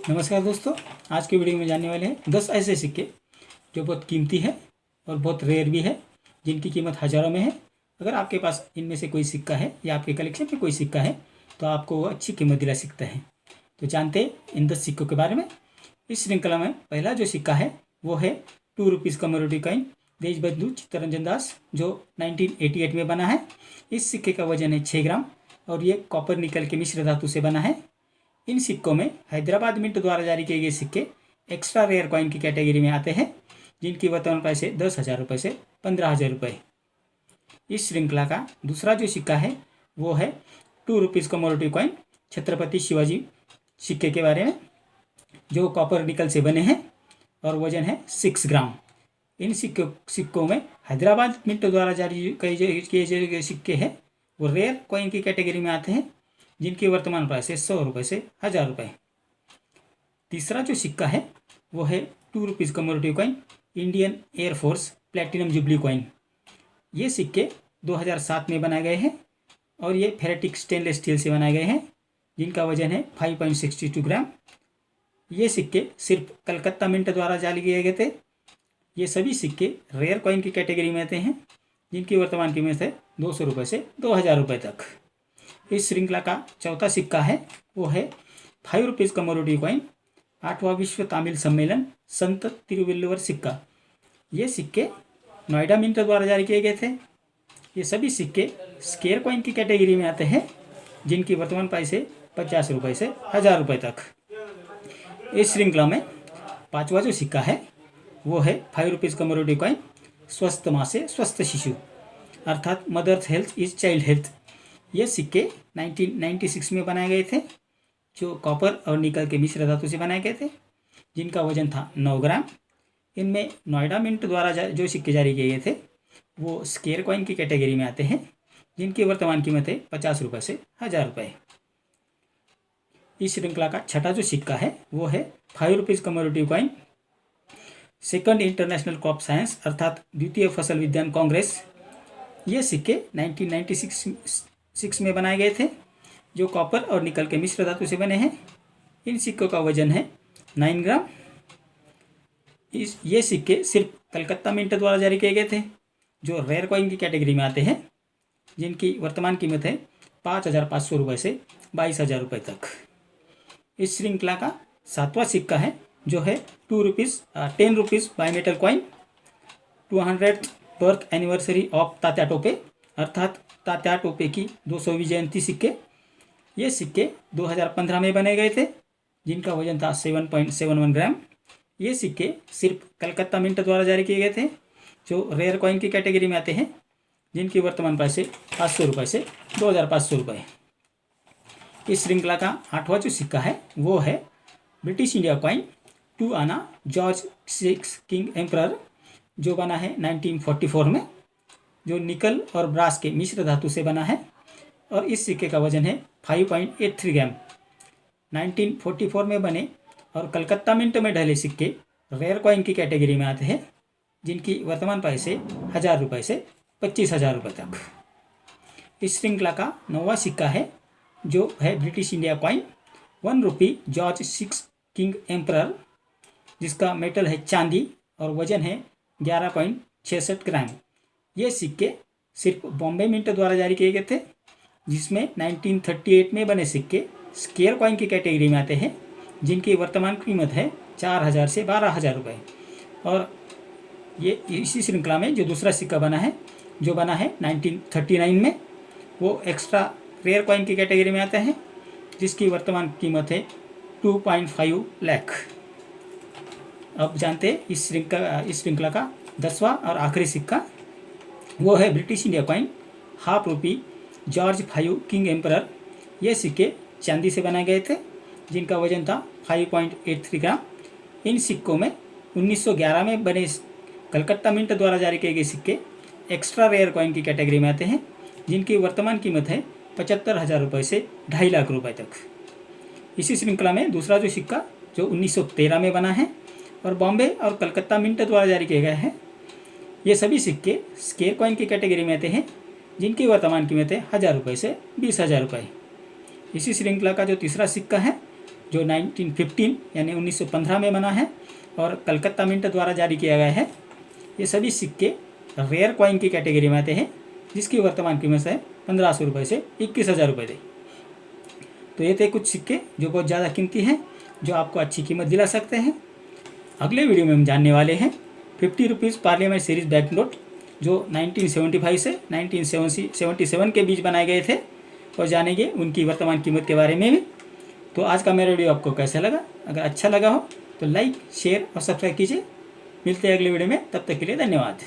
नमस्कार दोस्तों, आज की वीडियो में जानने वाले हैं 10 ऐसे सिक्के जो बहुत कीमती है और बहुत रेयर भी है, जिनकी कीमत हज़ारों में है। अगर आपके पास इनमें से कोई सिक्का है या आपके कलेक्शन में कोई सिक्का है तो आपको वो अच्छी कीमत दिला सकता है। तो जानते हैं इन 10 सिक्कों के बारे में। इस श्रृंखला में पहला जो सिक्का है वो है 2 rupees commodity coin Deshbandhu Chittaranjan Das, जो 1988 में बना है। इस सिक्के का वजन है 6 ग्राम और ये कॉपर निकल के मिश्र धातु से बना है। इन सिक्कों में हैदराबाद मिंट द्वारा जारी किए गए सिक्के एक्स्ट्रा रेयर कॉइन की कैटेगरी में आते हैं, जिनकी वर्तमान प्राइस है 10,000 रुपये से 15,000 रुपये। इस श्रृंखला का दूसरा जो सिक्का है वो है 2 rupees commodity coin Chhatrapati Shivaji सिक्के के बारे में, जो कॉपर निकल से बने हैं और वजन है 6 ग्राम। इन सिक्कों में हैदराबाद मिंट द्वारा जारी किए गए सिक्के हैं वो रेयर कॉइन की कैटेगरी में आते हैं, जिनकी वर्तमान प्राइस है 100 रुपये से 1000 रुपये। तीसरा जो सिक्का है वो है 2 rupees commodity coin Indian air force platinum jubilee coin. ये सिक्के 2007 में बनाए गए हैं और ये फेरेटिक स्टेनलेस स्टील से बनाए गए हैं, जिनका वजन है 5.62 ग्राम। ये सिक्के सिर्फ कलकत्ता मिंट द्वारा जारी किए गए थे। ये सभी सिक्के रेयर कॉइन की कैटेगरी में आते हैं, जिनकी वर्तमान कीमत है 200 रुपये से 2000 रुपये तक। इस श्रृंखला का चौथा सिक्का है वो है 5 रुपीज़ कमोडिटी कॉइन 8वां विश्व तमिल सम्मेलन संत तिरुवल्लुवर सिक्का। ये सिक्के नोएडा मिंट द्वारा जारी किए गए थे। ये सभी सिक्के स्केयर कॉइन की कैटेगरी में आते हैं, जिनकी वर्तमान प्राइस है 50 रुपये से 1000 रुपये तक। इस श्रृंखला में पांचवा जो सिक्का है वो है 5 रुपीज़ कमोडिटी कॉइन स्वस्थ माँ से स्वस्थ शिशु, अर्थात mother's health is child health. ये सिक्के 1996 में बनाए गए थे, जो कॉपर और निकल के मिश्र धातु से बनाए गए थे, जिनका वजन था 9 ग्राम। इनमें नोएडा मिंट द्वारा जो सिक्के जारी किए गए थे वो स्केयर कॉइन की कैटेगरी में आते हैं, जिनकी वर्तमान कीमत है 50 रुपये से 1000 रुपये। इस श्रृंखला का छठा जो सिक्का है वो है 5 rupees commodity coin second international crop science, अर्थात द्वितीय फसल विज्ञान कांग्रेस। ये सिक्के 1996 में बनाए गए थे, जो कॉपर और निकल के मिश्र धातु से बने हैं। इन सिक्कों का वजन है 9 ग्राम। ये सिक्के सिर्फ कलकत्ता मिंट द्वारा जारी किए गए थे, जो रेयर कॉइन की कैटेगरी में आते हैं, जिनकी वर्तमान कीमत है 5,500 रुपये से 22,000 रुपये तक। इस श्रृंखला का सातवां सिक्का है जो है 10 rupees bimetal coin 200th birth anniversary of Tatya Tope, अर्थात तात्या टोपे की 200वीं जयंती सिक्के। ये सिक्के 2015 में बने गए थे, जिनका वजन था 7.71 ग्राम। ये सिक्के सिर्फ कलकत्ता मिंट द्वारा जारी किए गए थे, जो रेयर कॉइन की कैटेगरी में आते हैं, जिनकी वर्तमान प्राइस है 500 रुपये से 2500 रुपये। इस श्रृंखला का आठवां जो सिक्का है वो है ब्रिटिश इंडिया कॉइन 2 आना जॉर्ज 6 किंग एम्परर, जो बना है 1944 में, जो निकल और ब्रास के मिश्र धातु से बना है और इस सिक्के का वजन है 5.83 ग्राम। 1944 में बने और कलकत्ता मिंट में ढले सिक्के रेयर कॉइन की कैटेगरी में आते हैं, जिनकी वर्तमान प्राइस है 1000 रुपये से 25,000 रुपये तक। इस श्रृंखला का नौवां सिक्का है जो है ब्रिटिश इंडिया कॉइन 1 रुपी जॉर्ज 6 किंग एम्परर, जिसका मेटल है चांदी और वजन है 11.66 ग्राम। ये सिक्के सिर्फ बॉम्बे मिंट द्वारा जारी किए गए थे, जिसमें 1938 में बने सिक्के स्केयर कॉइन की कैटेगरी में आते हैं, जिनकी वर्तमान कीमत है 4,000 से 12,000 रुपये। और ये इसी श्रृंखला में जो दूसरा सिक्का बना है, जो बना है 1939 में, वो एक्स्ट्रा रेयर कॉइन की कैटेगरी में आता है, जिसकी वर्तमान कीमत है 2.5 लाख। अब जानते हैं इस श्रृंखला का 10वां और आखिरी सिक्का वो है ब्रिटिश इंडिया कॉइन 1/2 रुपी जॉर्ज 5 किंग एम्परर। ये सिक्के चांदी से बनाए गए थे, जिनका वजन था 5.83 ग्राम। इन सिक्कों में 1911 में बने कलकत्ता मिंट द्वारा जारी किए गए सिक्के एक्स्ट्रा रेयर कॉइन की कैटेगरी में आते हैं, जिनकी वर्तमान कीमत है 75,000 रुपये से 2.5 लाख रुपये तक। इसी श्रृंखला में दूसरा जो सिक्का जो 1913 में बना है और बॉम्बे और कलकत्ता मिंट द्वारा जारी किए गए हैं, ये सभी सिक्के स्केयर कॉइन की कैटेगरी में आते हैं, जिनकी वर्तमान कीमत है 1000 रुपये से 20,000 रुपये। इसी श्रृंखला का जो तीसरा सिक्का है जो 1915 यानी 1915 में बना है और कलकत्ता मिंट द्वारा जारी किया गया है। ये सभी सिक्के रेयर कॉइन की कैटेगरी में आते हैं, जिसकी वर्तमान कीमत है 1500 रुपये से 21,000 रुपये तक। तो ये थे कुछ सिक्के जो बहुत ज़्यादा कीमती हैं, जो आपको अच्छी कीमत दिला सकते हैं। अगले वीडियो में हम जानने वाले हैं 50 rupees parliament series bank note, जो 1975 से 1977 के बीच बनाए गए थे, और जानेंगे उनकी वर्तमान कीमत के बारे में भी। तो आज का मेरा वीडियो आपको कैसा लगा? अगर अच्छा लगा हो तो लाइक, शेयर और सब्सक्राइब कीजिए। मिलते हैं अगले वीडियो में, तब तक के लिए धन्यवाद।